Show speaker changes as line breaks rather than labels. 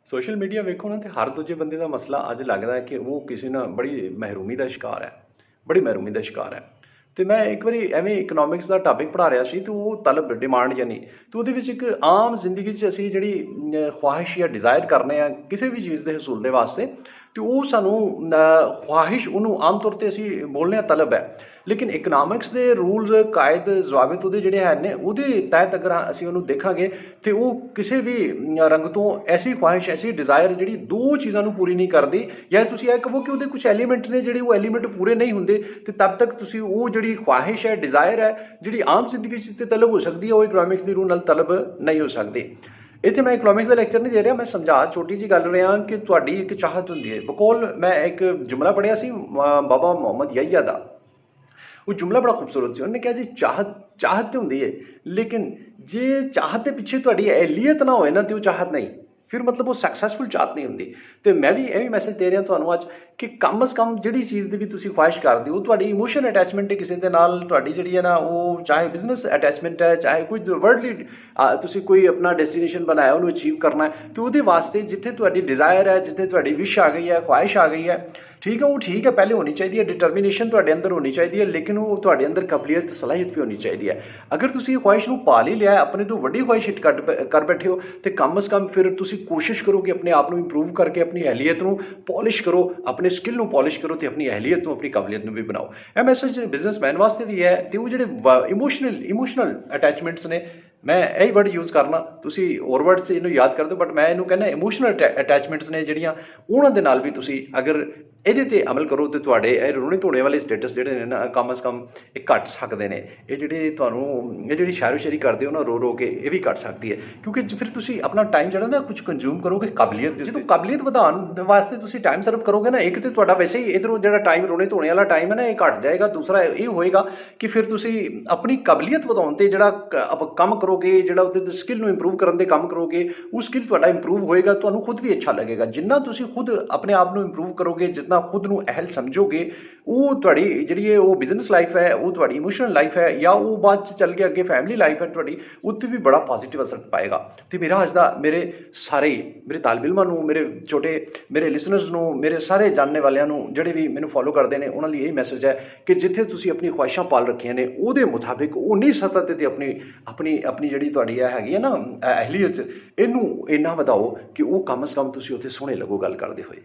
Social media ਵੇਖੋ ਨਾ ਤੇ ਹਰ ਦੂਜੇ ਬੰਦੇ ਦਾ ਮਸਲਾ ਅੱਜ ਲੱਗਦਾ ਹੈ ਕਿ ਉਹ ਕਿਸੇ ਨਾ ਬੜੀ ਮਹਿਰੂਮੀ ਦਾ ਸ਼ਿਕਾਰ ਹੈ, ਬੜੀ ਮਹਿਰੂਮੀ ਦਾ ਸ਼ਿਕਾਰ ਹੈ। ਤੇ ਮੈਂ ਇੱਕ ਵਾਰੀ ਐਵੇਂ ਇਕਨੋਮਿਕਸ ਦਾ ਟਾਪਿਕ ਪੜ੍ਹਾ ਰਿਹਾ ਸੀ ਤੇ ਉਹ ਤਲਬ ਡਿਮਾਂਡ ਯਾਨੀ ਤੇ ਉਹਦੇ ਵਿੱਚ ਇੱਕ ਆਮ ਜ਼ਿੰਦਗੀ 'ਚ ਅਸੀਂ ਜਿਹੜੀ ਖਵਾਹਿਸ਼ ਜਾਂ ਡਿਜ਼ਾਇਰ ਕਰਨੇ ਆ ਕਿਸੇ ਵੀ ਚੀਜ਼ ਦੇ ਹਸੂਲ ਦੇ ਵਾਸਤੇ ਤੇ ਉਹ ਸਾਨੂੰ ਖਵਾਹਿਸ਼ ਉਹਨੂੰ ਆਮ ਤੌਰ 'ਤੇ ਅਸੀਂ ਬੋਲਦੇ ਹਾਂ ਤਲਬ ਹੈ। ਲੇਕਿਨ ਇਕਨੋਮਿਕਸ ਦੇ ਰੂਲਸ ਕਾਇਦ ਜ਼ਵਾਬਿਤ ਉਹਦੇ ਜਿਹੜੇ ਹੈ ਨੇ ਉਹਦੇ ਤਹਿਤ ਅਗਰ ਅਸੀਂ ਉਹਨੂੰ ਦੇਖਾਂਗੇ ਤੇ ਉਹ ਕਿਸੇ ਵੀ ਰੰਗ ਤੋਂ ਐਸੀ ਖਵਾਹਿਸ਼ ਐਸੀ ਡਿਜ਼ਾਇਰ ਜਿਹੜੀ ਦੋ ਚੀਜ਼ਾਂ ਨੂੰ ਪੂਰੀ ਨਹੀਂ ਕਰਦੀ, ਜਾਂ ਤੁਸੀਂ ਇਹ ਕਹੋ ਕਿ ਉਹਦੇ ਕੁਝ ਐਲੀਮੈਂਟ ਨੇ ਜਿਹੜੇ ਉਹ ਐਲੀਮੈਂਟ ਪੂਰੇ ਨਹੀਂ ਹੁੰਦੇ ਤੇ ਤਦ ਤੱਕ ਤੁਸੀਂ ਉਹ ਜਿਹੜੀ ਖਵਾਹਿਸ਼ ਹੈ ਡਿਜ਼ਾਇਰ ਹੈ ਜਿਹੜੀ ਆਮ ਜ਼ਿੰਦਗੀ 'ਚ ਤੇ ਤਲਬ ਹੋ ਸਕਦੀ ਹੈ ਉਹ ਇਕਨੋਮਿਕਸ ਦੀ ਰੂਲ ਨਾਲ ਤਲਬ ਨਹੀਂ ਹੋ ਸਕਦੀ। ਇੱਥੇ ਮੈਂ ਇਕਨੋਮਿਕਸ ਦਾ ਲੈਕਚਰ ਨਹੀਂ ਦੇ ਰਿਹਾ, ਮੈਂ ਸਮਝਾ ਛੋਟੀ ਜੀ ਗੱਲ ਰਿਹਾ ਕਿ ਤੁਹਾਡੀ ਇੱਕ ਚਾਹਤ ਹੁੰਦੀ ਹੈ। ਬਕੌਲ ਮੈਂ ਇੱਕ ਜੁਮਲਾ ਪੜ੍ਹਿਆ ਸੀ ਬਾਬਾ ਮੁਹੰਮਦ ਯਹੀਆ ਦਾ, ਉਹ ਜੁਮਲਾ ਬੜਾ ਖੂਬਸੂਰਤ ਸੀ। ਉਹਨੇ ਕਿਹਾ ਜੀ ਚਾਹਤ ਤੇ ਹੁੰਦੀ ਹੈ, ਲੇਕਿਨ ਜੇ ਚਾਹਤ ਦੇ ਪਿੱਛੇ ਤੁਹਾਡੀ ਅਹਿਲੀਅਤ ਨਾ ਹੋਏ ਨਾ ਤੇ ਉਹ ਚਾਹਤ ਨਹੀਂ, ਫਿਰ ਮਤਲਬ ਉਹ ਸਕਸੈਸਫੁਲ ਚਾਹਤ ਨਹੀਂ ਹੁੰਦੀ। ਤੇ ਮੈਂ ਵੀ ਇਹ ਵੀ ਮੈਸੇਜ ਦੇ ਰਿਹਾ ਤੁਹਾਨੂੰ ਅੱਜ ਕਿ ਕਮ ਅਜ਼ ਕਮ ਜਿਹੜੀ ਚੀਜ਼ ਦੀ ਵੀ ਤੁਸੀਂ ਖੁਆਇਸ਼ ਕਰਦੇ ਹੋ, ਤੁਹਾਡੀ ਇਮੋਸ਼ਨ ਅਟੈਚਮੈਂਟ ਹੈ ਕਿਸੇ ਦੇ ਨਾਲ, ਤੁਹਾਡੀ ਜਿਹੜੀ ਹੈ ਨਾ ਉਹ ਚਾਹੇ ਬਿਜ਼ਨਸ ਅਟੈਚਮੈਂਟ ਹੈ, ਚਾਹੇ ਕੁਝ ਵਰਡਲੀ ਤੁਸੀਂ ਕੋਈ ਆਪਣਾ ਡੈਸਟੀਨੇਸ਼ਨ ਬਣਾਇਆ ਉਹਨੂੰ ਅਚੀਵ ਕਰਨਾ ਹੈ, ਤੇ ਉਹਦੇ ਵਾਸਤੇ ਜਿੱਥੇ ਤੁਹਾਡੀ ਡਿਜ਼ਾਇਰ ਹੈ, ਜਿੱਥੇ ਤੁਹਾਡੀ ਵਿਸ਼ ਆ ਗਈ ਹੈ, ਖੁਆਇਸ਼ ਆ ਗਈ ਹੈ, ਠੀਕ ਹੈ, ਉਹ ਠੀਕ ਹੈ, ਪਹਿਲੇ ਹੋਣੀ ਚਾਹੀਦੀ ਹੈ, ਡਿਟਰਮੀਨੇਸ਼ਨ ਤੁਹਾਡੇ ਅੰਦਰ ਹੋਣੀ ਚਾਹੀਦੀ ਹੈ, ਲੇਕਿਨ ਉਹ ਤੁਹਾਡੇ ਅੰਦਰ ਕਾਬਲੀਅਤ ਸਲਾਹੀਅਤ ਵੀ ਹੋਣੀ ਚਾਹੀਦੀ ਹੈ। ਅਗਰ ਤੁਸੀਂ ਇਹ ਖੁਆਇਸ਼ ਨੂੰ ਪਾਲ ਹੀ ਲਿਆ, ਆਪਣੇ ਤੋਂ ਵੱਡੀ ਖੁਆਇਸ਼ ਹਿੱਟ ਕਰ ਬੈਠੇ ਹੋ, ਤੇ ਕਮ ਅਜ਼ ਕਮ ਫਿਰ ਤੁਸੀਂ ਕੋਸ਼ਿਸ਼ ਕਰੋ ਕਿ ਆਪਣੇ ਆਪ ਨੂੰ ਇੰਪਰੂਵ ਕਰਕੇ ਆਪਣੀ ਅਹਿਲੀਅਤ ਨੂੰ ਪੋਲਿਸ਼ ਕਰੋ, ਆਪਣੇ ਸਕਿੱਲ ਨੂੰ ਪੋਲਿਸ਼ ਕਰੋ ਤੇ ਆਪਣੀ ਅਹਿਲੀਅਤ ਨੂੰ ਆਪਣੀ ਕਾਬਲੀਅਤ ਨੂੰ ਵੀ ਬਣਾਓ। ਇਹ ਮੈਸੇਜ ਬਿਜ਼ਨਸਮੈਨ ਵਾਸਤੇ ਵੀ ਹੈ ਤੇ ਉਹ ਜਿਹੜੇ ਇਮੋਸ਼ਨਲ ਅਟੈਚਮੈਂਟਸ ਨੇ, ਮੈਂ ਇਹੀ ਵਰਡ ਯੂਜ਼ ਕਰਨਾ, ਤੁਸੀਂ ਹੋਰ ਵਰਡਸ ਇਹਨੂੰ ਯਾਦ ਕਰ ਦਿਓ, ਬਟ ਮੈਂ ਇਹਨੂੰ ਕਹਿੰਦਾ ਇਮੋਸ਼ਨਲ ਅਟੈਚਮੈਂਟਸ ਨੇ ਜਿਹੜੀਆਂ, ਉਹਨਾਂ ਦੇ ਨਾਲ ਵੀ ਤੁਸੀਂ ਅਗਰ ਇਹਦੇ ਤੇ ਅਮਲ ਕਰੋ ਤੇ ਤੁਹਾਡੇ ਇਹ ਰੋਣੇ ਧੋਣੇ ਵਾਲੇ ਸਟੇਟਸ ਜਿਹੜੇ ਨੇ ਨਾ ਕਮ ਅਜ਼ ਕਮ ਇਹ ਘਟ ਸਕਦੇ ਨੇ। ਇਹ ਜਿਹੜੀ ਸ਼ਾਇਰੋ ਸ਼ਾਇਰੀ ਕਰਦੇ ਹੋ ਨਾ ਰੋ ਰੋ ਕੇ, ਇਹ ਵੀ ਘਟ ਸਕਦੀ ਹੈ, ਕਿਉਂਕਿ ਫਿਰ ਤੁਸੀਂ ਆਪਣਾ ਟਾਈਮ ਜਿਹੜਾ ਨਾ ਕੁਝ ਕੰਜ਼ਿਊਮ ਕਰੋਗੇ ਕਾਬਲੀਅਤ ਦੇ। ਜਦੋਂ ਕਾਬਲੀਅਤ ਵਧਾਉਣ ਵਾਸਤੇ ਤੁਸੀਂ ਟਾਈਮ ਸਰਵ ਕਰੋਗੇ ਨਾ, ਇੱਕ ਤੇ ਤੁਹਾਡਾ ਵੈਸੇ ਹੀ ਇਧਰੋਂ ਜਿਹੜਾ ਟਾਈਮ ਰੋਣੇ ਧੋਣੇ ਵਾਲਾ ਟਾਈਮ ਹੈ ਨਾ ਇਹ ਘਟ ਜਾਏਗਾ। ਦੂਸਰਾ ਇਹ ਹੋਏਗਾ ਕਿ ਫਿਰ ਤੁਸੀਂ ਆਪਣੀ ਕਾਬਲੀਅਤ ਵਧਾਉਣ ਤੇ ਜਿਹੜਾ ਕੰਮ ਕਰੋਗੇ, ਜਿਹੜਾ ਉਹਦੇ ਸਕਿੱਲ ਨੂੰ ਇੰਪਰੂਵ ਕਰਨ ਦੇ ਕੰਮ ਕਰੋਗੇ, ਉਹ ਸਕਿੱਲ ਤੁਹਾਡਾ ਇੰਪਰੂਵ ਹੋਏਗਾ, ਤੁਹਾਨੂੰ ਖੁਦ ਵੀ ਅੱਛਾ ਲੱਗੇਗਾ। ਜਿੰਨਾ ਤੁਸੀਂ ਖੁਦ ਆਪਣੇ ਆਪ ਨੂੰ ਇੰਪਰੂਵ ਕਰੋਗੇ, ਜਿੰਨਾ ਖੁਦ ਨੂੰ ਅਹਿਲ ਸਮਝੋਗੇ, ਉਹ ਤੁਹਾਡੀ ਜਿਹੜੀ ਹੈ ਉਹ ਬਿਜ਼ਨਸ ਲਾਈਫ ਹੈ, ਉਹ ਤੁਹਾਡੀ ਇਮੋਸ਼ਨਲ ਲਾਈਫ ਹੈ, ਜਾਂ ਉਹ ਬਾਅਦ 'ਚ ਚੱਲ ਕੇ ਅੱਗੇ ਫੈਮਿਲੀ ਲਾਈਫ ਹੈ ਤੁਹਾਡੀ, ਉੱਤੇ ਵੀ ਬੜਾ ਪੋਜ਼ੀਟਿਵ ਅਸਰ ਪਾਏਗਾ। ਤੇ ਮੇਰਾ ਅੱਜ ਦਾ ਮੇਰੇ ਤਾਲਿਬ ਇਲਮਾਂ ਨੂੰ, ਮੇਰੇ ਲਿਸਨਰਸ ਨੂੰ, ਮੇਰੇ ਸਾਰੇ ਜਾਣਨੇ ਵਾਲਿਆਂ ਨੂੰ ਜਿਹੜੇ ਵੀ ਮੈਨੂੰ ਫੋਲੋ ਕਰਦੇ ਨੇ, ਉਹਨਾਂ ਲਈ ਇਹ ਮੈਸੇਜ ਹੈ ਕਿ ਜਿੱਥੇ ਤੁਸੀਂ ਆਪਣੀ ਖੁਆਇਸ਼ਾਂ ਪਾਲ ਰੱਖੀਆਂ ਨੇ ਉਹਦੇ ਮੁਤਾਬਿਕ ਉਨੀ ਸਤਹ ਤੇ ਆਪਣੀ ਜਿਹੜੀ ਤੁਹਾਡੀ ਇਹ ਹੈਗੀ ਹੈ ਨਾ ਅਹਿਲੀਅਤ, ਇਹਨੂੰ ਇੰਨਾ ਵਧਾਓ ਕਿ ਉਹ ਕਮ ਅਜ਼ ਕਮ ਤੁਸੀਂ ਉੱਥੇ ਸੋਹਣੇ ਲੱਗੋ ਗੱਲ ਕਰਦੇ ਹੋਏ।